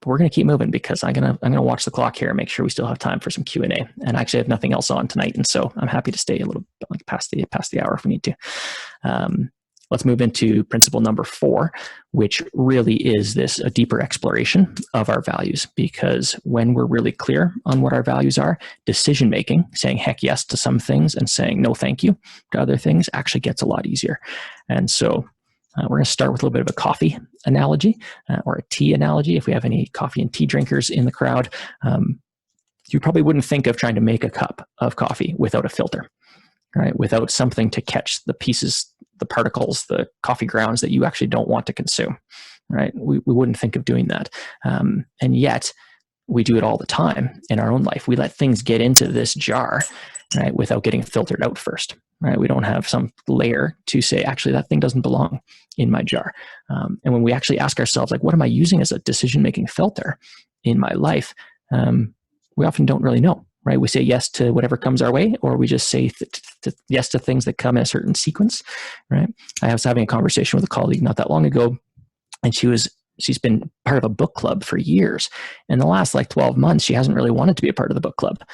we're going to keep moving because I'm gonna watch the clock here and make sure we still have time for some Q&A. And I actually have nothing else on tonight, and so I'm happy to stay a little bit past the hour if we need to. Let's move into principle number 4, which really is a deeper exploration of our values. Because when we're really clear on what our values are, decision making, saying heck yes to some things and saying no thank you to other things, actually gets a lot easier. And so we're going to start with a little bit of a coffee analogy or a tea analogy. If we have any coffee and tea drinkers in the crowd, you probably wouldn't think of trying to make a cup of coffee without a filter, right? Without something to catch the pieces, the particles, the coffee grounds that you actually don't want to consume, right? We wouldn't think of doing that. And yet we do it all the time in our own life. We let things get into this jar, right, without getting filtered out first, right? We don't have some layer to say, actually, that thing doesn't belong in my jar. And when we actually ask ourselves, like, what am I using as a decision-making filter in my life? We often don't really know. Right? We say yes to whatever comes our way, or we just say yes to things that come in a certain sequence, right? I was having a conversation with a colleague not that long ago, and she's been part of a book club for years. In the last 12 months, she hasn't really wanted to be a part of the book club. I'm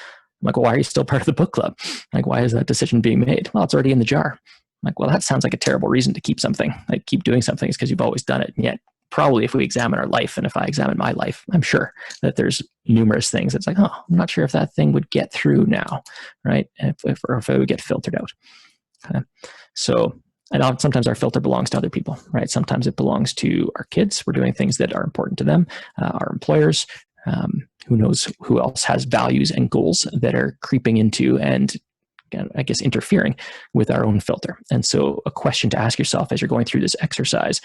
like, well, why are you still part of the book club? Like, why is that decision being made? Well, it's already in the jar. I'm like, well, that sounds like a terrible reason to keep something, like keep doing something is because you've always done it. And yet probably if we examine our life, and if I examine my life, I'm sure that there's numerous things that's like, oh, I'm not sure if that thing would get through now, right? If it would get filtered out. Okay. So, and sometimes our filter belongs to other people, right? Sometimes it belongs to our kids. We're doing things that are important to them, our employers, Who knows who else has values and goals that are creeping into and, I guess, interfering with our own filter. And so a question to ask yourself as you're going through this exercise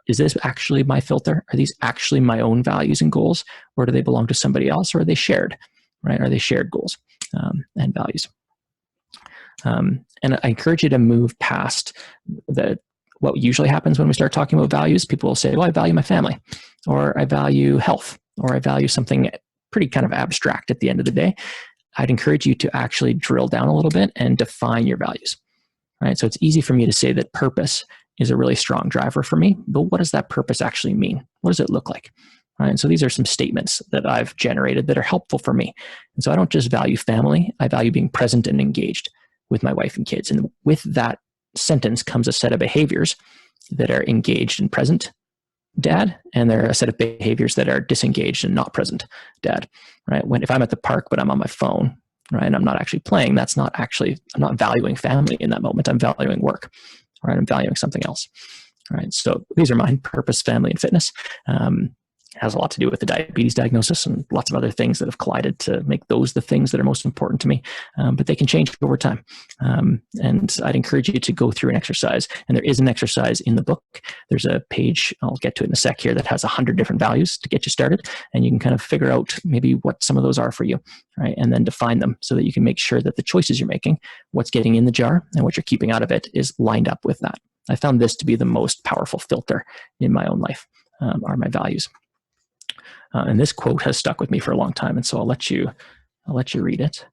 is this actually my filter? Are these actually my own values and goals, or do they belong to somebody else, or are they shared, right? Are they shared goals and values? And I encourage you to move past what usually happens when we start talking about values. People will say, well, I value my family, or I value health, or I value something pretty kind of abstract at the end of the day. I'd encourage you to actually drill down a little bit and define your values, right? So it's easy for me to say that purpose is a really strong driver for me, but what does that purpose actually mean? What does it look like? Right? And so these are some statements that I've generated that are helpful for me. And so I don't just value family, I value being present and engaged with my wife and kids. And with that sentence comes a set of behaviors that are engaged and present dad, and there are a set of behaviors that are disengaged and not present dad, right? If I'm at the park but I'm on my phone, right, and I'm not actually playing, I'm not valuing family in that moment. I'm valuing work, right? I'm valuing something else, right? So these are mine: purpose, family, and fitness. Has a lot to do with the diabetes diagnosis and lots of other things that have collided to make those the things that are most important to me. But they can change over time. And I'd encourage you to go through an exercise. And there is an exercise in the book. There's a page, I'll get to it in a sec here, that has 100 different values to get you started. And you can kind of figure out maybe what some of those are for you, right? And then define them so that you can make sure that the choices you're making, what's getting in the jar and what you're keeping out of it, is lined up with that. I found this to be the most powerful filter in my own life, are my values. And this quote has stuck with me for a long time, and so I'll let you read it.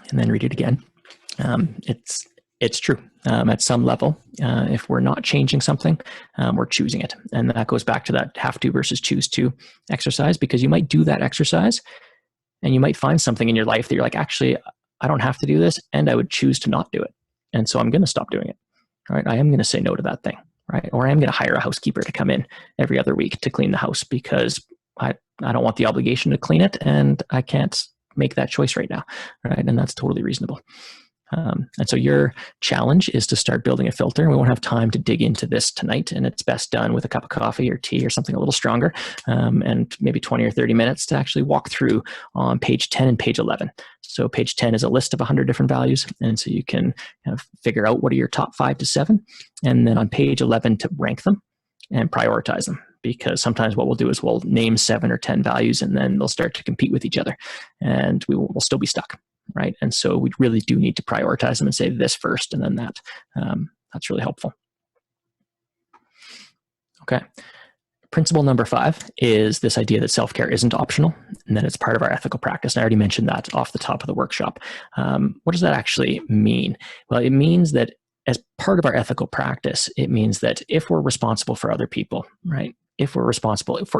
And then read it again. It's true. At some level, if we're not changing something, we're choosing it. And that goes back to that have to versus choose to exercise, because you might do that exercise and you might find something in your life that you're like, actually, I don't have to do this, and I would choose to not do it. And so I'm going to stop doing it. Right? I am going to say no to that thing, right? Or I am going to hire a housekeeper to come in every other week to clean the house because I don't want the obligation to clean it, and I can't make that choice right now, right? And that's totally reasonable. And so your challenge is to start building a filter. And we won't have time to dig into this tonight, and it's best done with a cup of coffee or tea or something a little stronger, and maybe 20 or 30 minutes to actually walk through on page 10 and page 11. So page 10 is a list of 100 different values. And so you can kind of figure out what are your top 5 to 7. And then on page 11 to rank them and prioritize them. Because sometimes what we'll do is we'll name 7 or 10 values, and then they'll start to compete with each other, and we'll still be stuck, right? And so we really do need to prioritize them and say this first and then that. That's really helpful. Okay. Principle number 5 is this idea that self-care isn't optional and that it's part of our ethical practice. And I already mentioned that off the top of the workshop. What does that actually mean? Well, it means that as part of our ethical practice, it means that if we're responsible for other people, right? If we're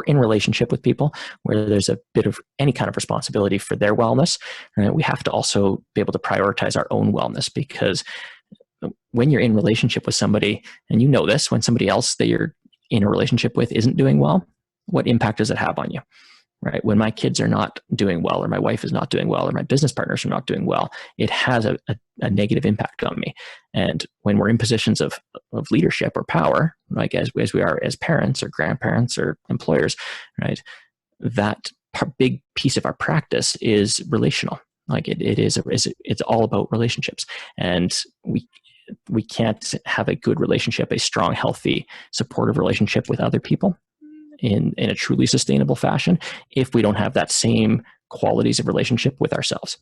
in relationship with people where there's a bit of any kind of responsibility for their wellness, right, we have to also be able to prioritize our own wellness, because when you're in relationship with somebody, and you know this, when somebody else that you're in a relationship with isn't doing well, what impact does it have on you? Right? When my kids are not doing well, or my wife is not doing well, or my business partners are not doing well, it has a negative impact on me. And when we're in positions of leadership or power, like as we are as parents or grandparents or employers, right? That big piece of our practice is relational. Like it's all about relationships, and we can't have a good relationship, a strong, healthy, supportive relationship with other people in a truly sustainable fashion if we don't have that same qualities of relationship with ourselves.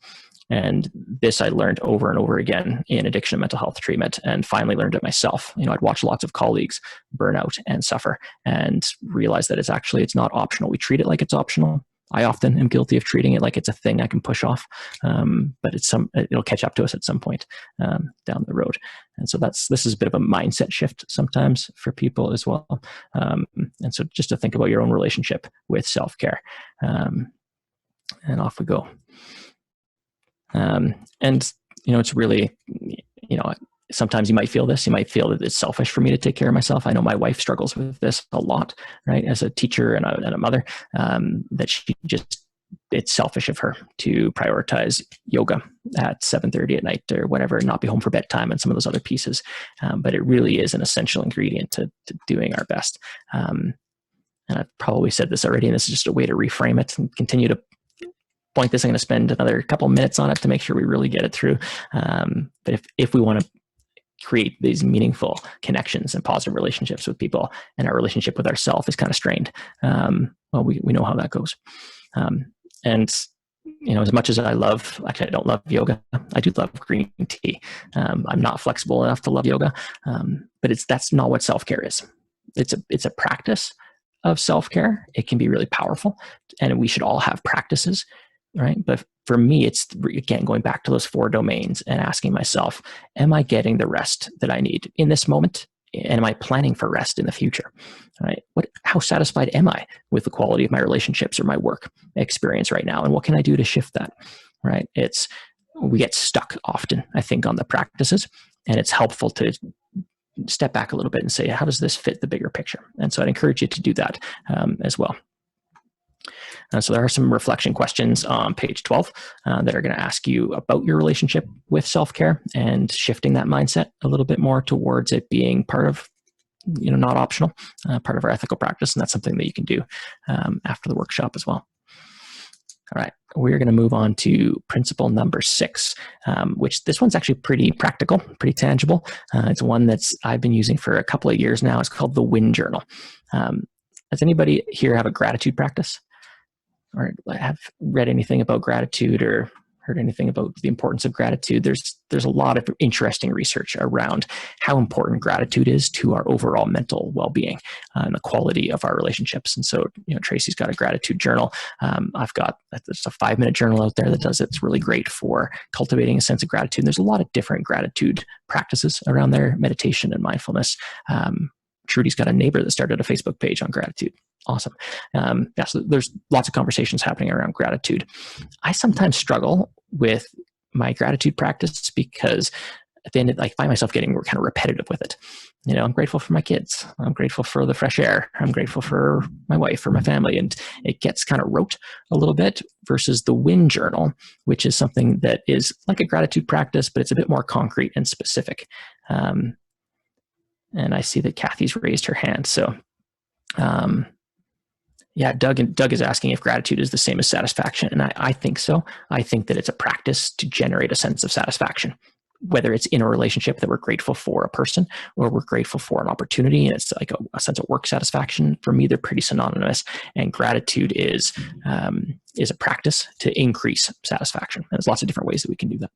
And this I learned over and over again in addiction and mental health treatment, and finally learned it myself. I'd watch lots of colleagues burn out and suffer and realize that it's not optional. We treat it like it's optional. I often am guilty of treating it like it's a thing I can push off, but it'll catch up to us at some point down the road. And so this is a bit of a mindset shift sometimes for people as well. And so just to think about your own relationship with self-care, and off we go. And it's really, sometimes you might feel this. You might feel that it's selfish for me to take care of myself. I know my wife struggles with this a lot, right? As a teacher and a mother, that she just it's selfish of her to prioritize yoga at 7:30 at night or whatever, and not be home for bedtime and some of those other pieces. But it really is an essential ingredient to doing our best. And I've probably said this already, and this is just a way to reframe it and continue to point this. I'm going to spend another couple minutes on it to make sure we really get it through. But if we want to create these meaningful connections and positive relationships with people, and our relationship with ourselves is kind of strained, well, we know how that goes. And as much as I don't love yoga. I do love green tea. I'm not flexible enough to love yoga, but that's not what self-care is. It's a practice of self-care. It can be really powerful, and we should all have practices, right? But for me, it's, again, going back to those 4 domains and asking myself, am I getting the rest that I need in this moment? And am I planning for rest in the future? Right? How satisfied am I with the quality of my relationships or my work experience right now? And what can I do to shift that? Right? We get stuck often, I think, on the practices, and it's helpful to step back a little bit and say, how does this fit the bigger picture? And so I'd encourage you to do that as well. So there are some reflection questions on page 12 that are going to ask you about your relationship with self-care and shifting that mindset a little bit more towards it being part of, not optional, part of our ethical practice. And that's something that you can do after the workshop as well. All right, we're going to move on to principle number 6, which this one's actually pretty practical, pretty tangible. It's one I've been using for a couple of years now. It's called the Win Journal. Does anybody here have a gratitude practice? Or have read anything about gratitude or heard anything about the importance of gratitude? There's a lot of interesting research around how important gratitude is to our overall mental well-being and the quality of our relationships. And so, Tracy's got a gratitude journal. I've got there's a 5-minute journal out there that does it. It's really great for cultivating a sense of gratitude. And there's a lot of different gratitude practices around there, meditation and mindfulness. Trudy's got a neighbor that started a Facebook page on gratitude. Awesome. So there's lots of conversations happening around gratitude. I sometimes struggle with my gratitude practice because at the end, I find myself getting kind of repetitive with it. I'm grateful for my kids. I'm grateful for the fresh air. I'm grateful for my wife, for my family. And it gets kind of rote a little bit versus the Win Journal, which is something that is like a gratitude practice, but it's a bit more concrete and specific. And I see that Kathy's raised her hand. So, Doug is asking if gratitude is the same as satisfaction. And I think so. I think that it's a practice to generate a sense of satisfaction, whether it's in a relationship that we're grateful for a person or we're grateful for an opportunity. And it's like a sense of work satisfaction. For me, they're pretty synonymous. And gratitude is a practice to increase satisfaction. And there's lots of different ways that we can do that.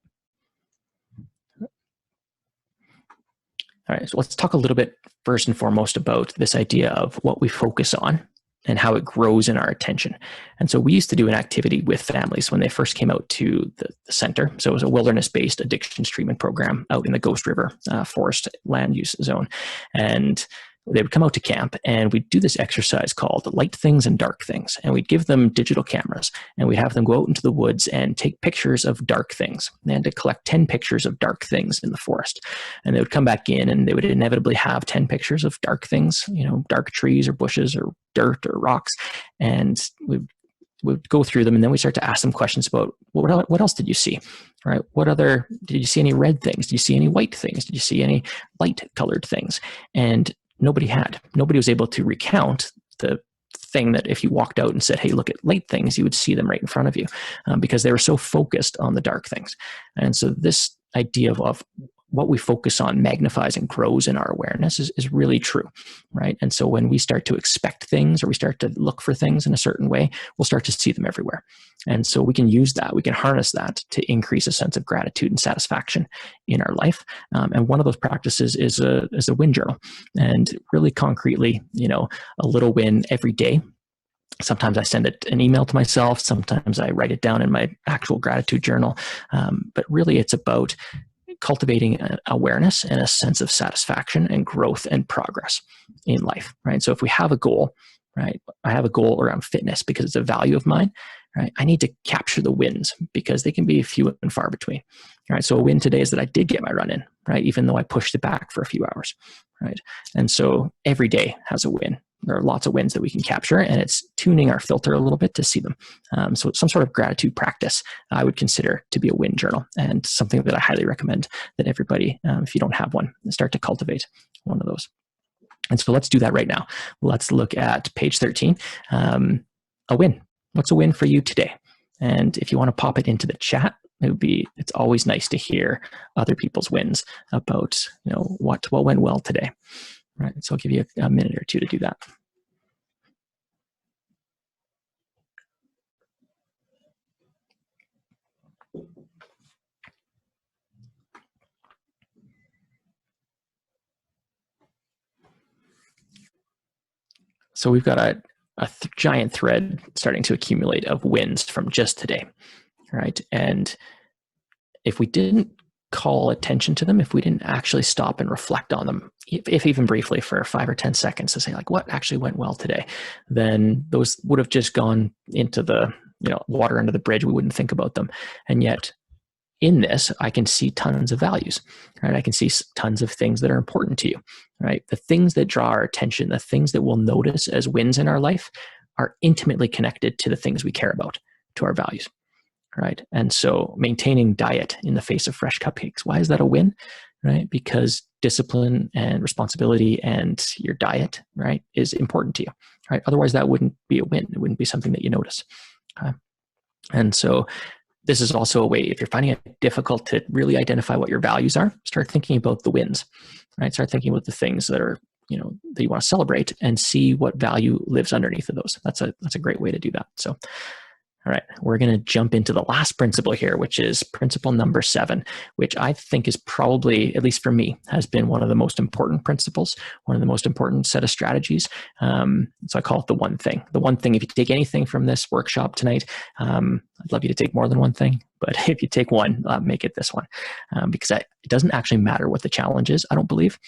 All right, so let's talk a little bit first and foremost about this idea of what we focus on and how it grows in our attention. And so we used to do an activity with families when they first came out to the center. So it was a wilderness-based addictions treatment program out in the Ghost River forest land use zone. And they would come out to camp and we'd do this exercise called light things and dark things. And we'd give them digital cameras and we'd have them go out into the woods and take pictures of dark things. They had to collect 10 pictures of dark things in the forest. And they would come back in and they would inevitably have 10 pictures of dark things, dark trees or bushes or dirt or rocks. And we'd go through them and then we start to ask them questions about what else did you see? Right? Did you see any red things? Did you see any white things? Did you see any light colored things? And nobody was able to recount the thing that if you walked out and said, hey, look at light things, you would see them right in front of you because they were so focused on the dark things. And so this idea of what we focus on magnifies and grows in our awareness is really true, right? And so when we start to expect things or we start to look for things in a certain way, we'll start to see them everywhere. And so we can use that, we can harness that to increase a sense of gratitude and satisfaction in our life. And one of those practices is a win journal. And really concretely, a little win every day. Sometimes I send an email to myself. Sometimes I write it down in my actual gratitude journal. But really it's about cultivating an awareness and a sense of satisfaction and growth and progress in life, right? So if we have a goal, right? I have a goal around fitness because it's a value of mine, right? I need to capture the wins because they can be few and far between, right? So a win today is that I did get my run in, right? Even though I pushed it back for a few hours, right? And so every day has a win, there are lots of wins that we can capture, and it's tuning our filter a little bit to see them. So some sort of gratitude practice I would consider to be a win journal, and something that I highly recommend that everybody, if you don't have one, start to cultivate one of those. And so let's do that right now. Let's look at page 13. A win. What's a win for you today? And if you want to pop it into the chat, it's always nice to hear other people's wins about, what went well today. Right. So I'll give you a minute or two to do that. So we've got a giant thread starting to accumulate of wins from just today, right? And if we didn't call attention to them, if we didn't actually stop and reflect on them, if even briefly for 5 or 10 seconds to say like, what actually went well today, then those would have just gone into the water under the bridge. We wouldn't think about them. And yet in this, I can see tons of values, right? I can see tons of things that are important to you, right? The things that draw our attention, the things that we'll notice as wins in our life are intimately connected to the things we care about, to our values, right? And so maintaining diet in the face of fresh cupcakes, why is that a win, right? Because discipline and responsibility and your diet, right, is important to you, right? Otherwise that wouldn't be a win. It wouldn't be something that you notice. And so this is also a way, if you're finding it difficult to really identify what your values are, start thinking about the wins, right? Start thinking about the things that are, that you want to celebrate, and see what value lives underneath of those. That's a great way to do that. So, all right, we're going to jump into the last principle here, which is principle number 7, which I think is probably, at least for me, has been one of the most important principles, one of the most important set of strategies. So I call it the one thing. The one thing, if you take anything from this workshop tonight, I'd love you to take more than one thing, but if you take one, make it this one, because it doesn't actually matter what the challenge is, I don't believe,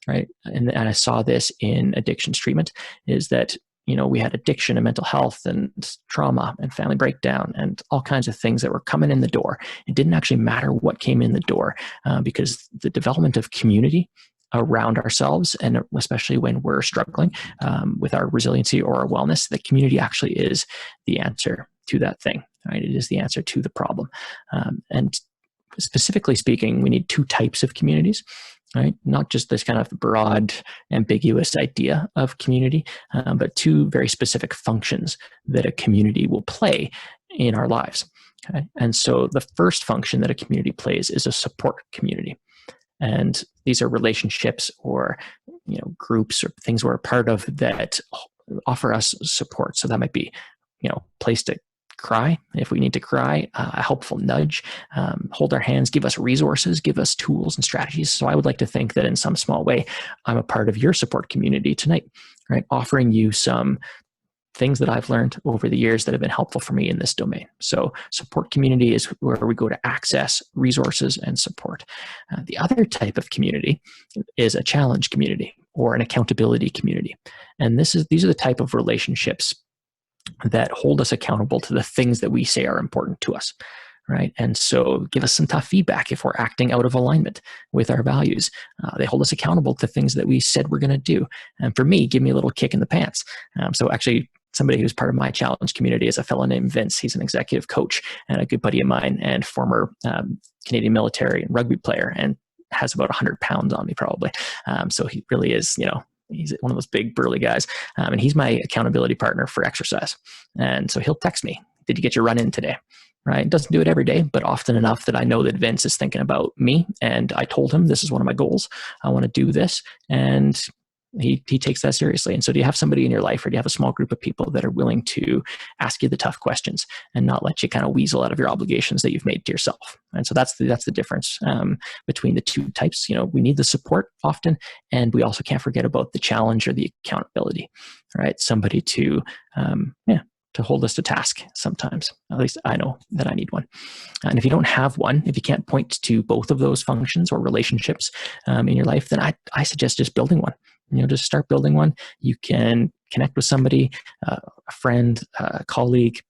right? And I saw this in addictions treatment, is that we had addiction and mental health and trauma and family breakdown and all kinds of things that were coming in the door. It didn't actually matter what came in the door, because the development of community around ourselves, and especially when we're struggling with our resiliency or our wellness, the community actually is the answer to that thing, right? It is the answer to the problem. And specifically speaking, we need 2 types of communities, right? Not just this kind of broad, ambiguous idea of community, but 2 very specific functions that a community will play in our lives. Okay? And so the first function that a community plays is a support community. And these are relationships or groups or things we're a part of that offer us support. So that might be place to cry if we need to cry, a helpful nudge, hold our hands, give us resources, give us tools and strategies. So I would like to think that in some small way, I'm a part of your support community tonight, right? Offering you some things that I've learned over the years that have been helpful for me in this domain. So support community is where we go to access resources and support. The other type of community is a challenge community or an accountability community. And these are the type of relationships that hold us accountable to the things that we say are important to us, right? And so give us some tough feedback if we're acting out of alignment with our values. They hold us accountable to things that we said we're going to do. And for me, give me a little kick in the pants. So actually, somebody who's part of my challenge community is a fellow named Vince. He's an executive coach and a good buddy of mine, and former Canadian military and rugby player, and has about 100 pounds on me probably. So he really is, he's one of those big burly guys. And he's my accountability partner for exercise. And so he'll text me, did you get your run in today? Right? Doesn't do it every day, but often enough that I know that Vince is thinking about me. And I told him, this is one of my goals. I want to do this. And he takes that seriously. And so do you have somebody in your life, or do you have a small group of people that are willing to ask you the tough questions and not let you kind of weasel out of your obligations that you've made to yourself? And so that's the difference between the 2 types. We need the support often, and we also can't forget about the challenge or the accountability, right? Somebody to hold us to task sometimes. At least I know that I need one. And if you don't have one, if you can't point to both of those functions or relationships in your life, then I suggest just building one. Just start building one. You can connect with somebody, a friend, a colleague,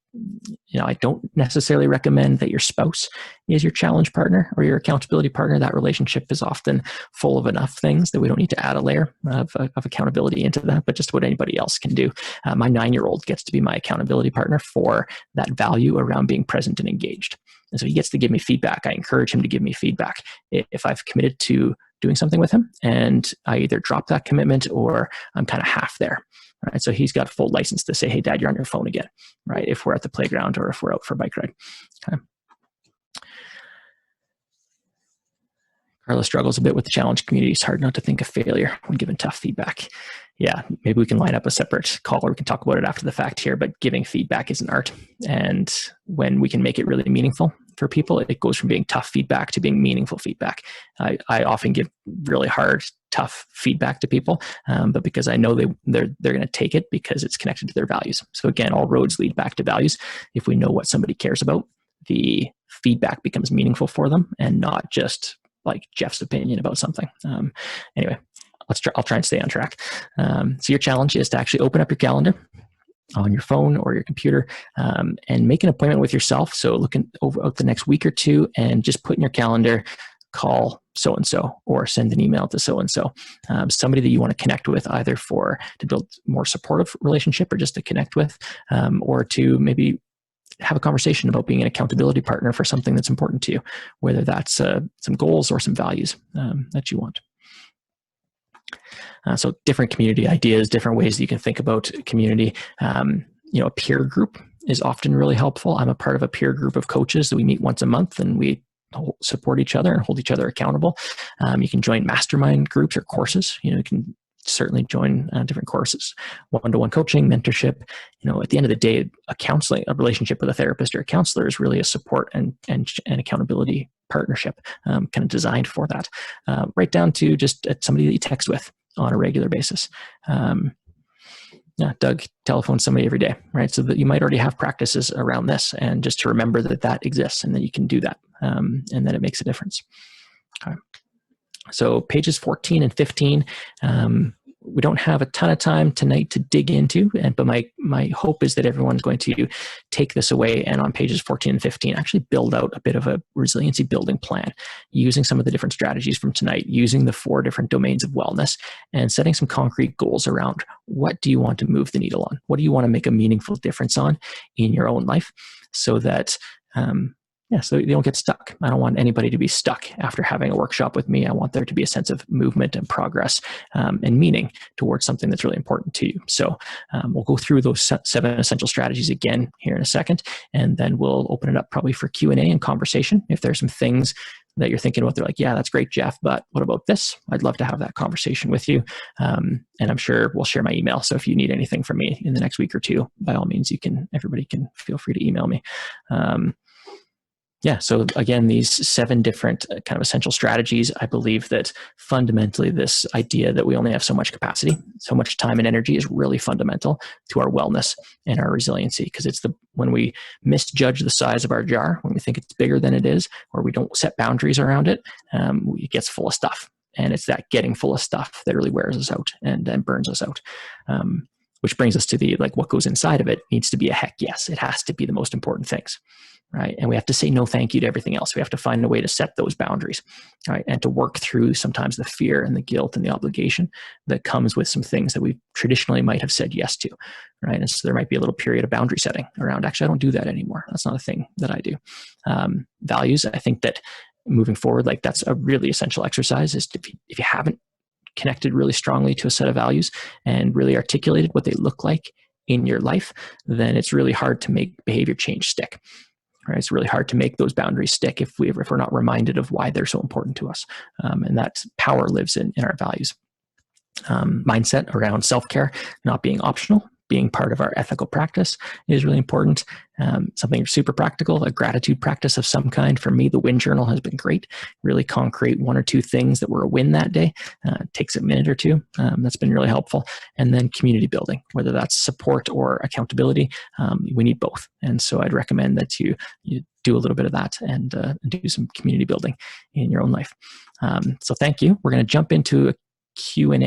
I don't necessarily recommend that your spouse is your challenge partner or your accountability partner. That relationship is often full of enough things that we don't need to add a layer of accountability into that, but just what anybody else can do. My 9-year-old gets to be my accountability partner for that value around being present and engaged. And so he gets to give me feedback. I encourage him to give me feedback. If I've committed to doing something with him and I either drop that commitment or I'm kind of half there. Right. So he's got full license to say, hey, Dad, you're on your phone again, right? If we're at the playground or if we're out for a bike ride. Okay. Carla struggles a bit with the challenge community. It's hard not to think of failure when given tough feedback. Yeah, maybe we can line up a separate call or we can talk about it after the fact here, but giving feedback is an art. And when we can make it really meaningful for people, it goes from being tough feedback to being meaningful feedback. I often give really hard, tough feedback to people, but because I know they're going to take it because it's connected to their values. So again, all roads lead back to values. If we know what somebody cares about, the feedback becomes meaningful for them and not just like Jeff's opinion about something. Anyway, I'll try and stay on track. So your challenge is to actually open up your calendar on your phone or your computer and make an appointment with yourself. So looking over the next week or two and just put in your calendar, call so-and-so or send an email to so-and-so, somebody that you want to connect with, either to build more supportive relationship or just to connect with, or to maybe have a conversation about being an accountability partner for something that's important to you, whether that's some goals or some values that you want. So different community ideas, different ways that you can think about community. A peer group is often really helpful. I'm a part of a peer group of coaches that we meet once a month and we support each other and hold each other accountable. You can join mastermind groups or courses. You can certainly join different courses, one-to-one coaching, mentorship. At the end of the day, a relationship with a therapist or a counselor is really a support and accountability partnership, kind of designed for that, right down to just somebody that you text with on a regular basis. Doug telephones somebody every day, right? So that you might already have practices around this, and just to remember that exists and that you can do that, and that it makes a difference. Okay. So pages 14 and 15, we don't have a ton of time tonight to dig into, but my hope is that everyone's going to take this away and on pages 14 and 15 actually build out a bit of a resiliency building plan using some of the different strategies from tonight, using the 4 different domains of wellness and setting some concrete goals around what do you want to move the needle on? What do you want to make a meaningful difference on in your own life so that so you don't get stuck. I don't want anybody to be stuck after having a workshop with me. I want there to be a sense of movement and progress and meaning towards something that's really important to you. So we'll go through those 7 essential strategies again here in a second, and then we'll open it up probably for Q&A and conversation. If there's some things that you're thinking about, they're like, yeah, that's great, Jeff, but what about this? I'd love to have that conversation with you. And I'm sure we'll share my email. So if you need anything from me in the next week or two, by all means, everybody can feel free to email me. So again, these 7 different kind of essential strategies, I believe that fundamentally this idea that we only have so much capacity, so much time and energy is really fundamental to our wellness and our resiliency, because it's when we misjudge the size of our jar, when we think it's bigger than it is, or we don't set boundaries around it, it gets full of stuff. And it's that getting full of stuff that really wears us out and burns us out. Which brings us to what goes inside of it needs to be a heck yes. It has to be the most important things, right? And we have to say no thank you to everything else. We have to find a way to set those boundaries, right? And to work through sometimes the fear and the guilt and the obligation that comes with some things that we traditionally might have said yes to, right? And so there might be a little period of boundary setting around, actually, I don't do that anymore. That's not a thing that I do. Values, I think that moving forward, that's a really essential exercise, is if you haven't connected really strongly to a set of values and really articulated what they look like in your life, then it's really hard to make behavior change stick. Right? It's really hard to make those boundaries stick if we're not reminded of why they're so important to us. And that power lives in our values. Mindset around self-care not being optional, being part of our ethical practice is really important. Something super practical, a gratitude practice of some kind. For me, the win journal has been great. Really concrete 1 or 2 things that were a win that day. It takes a minute or 2. That's been really helpful. And then community building, whether that's support or accountability, we need both. And so I'd recommend that you do a little bit of that and do some community building in your own life. So thank you. We're going to jump into a Q&A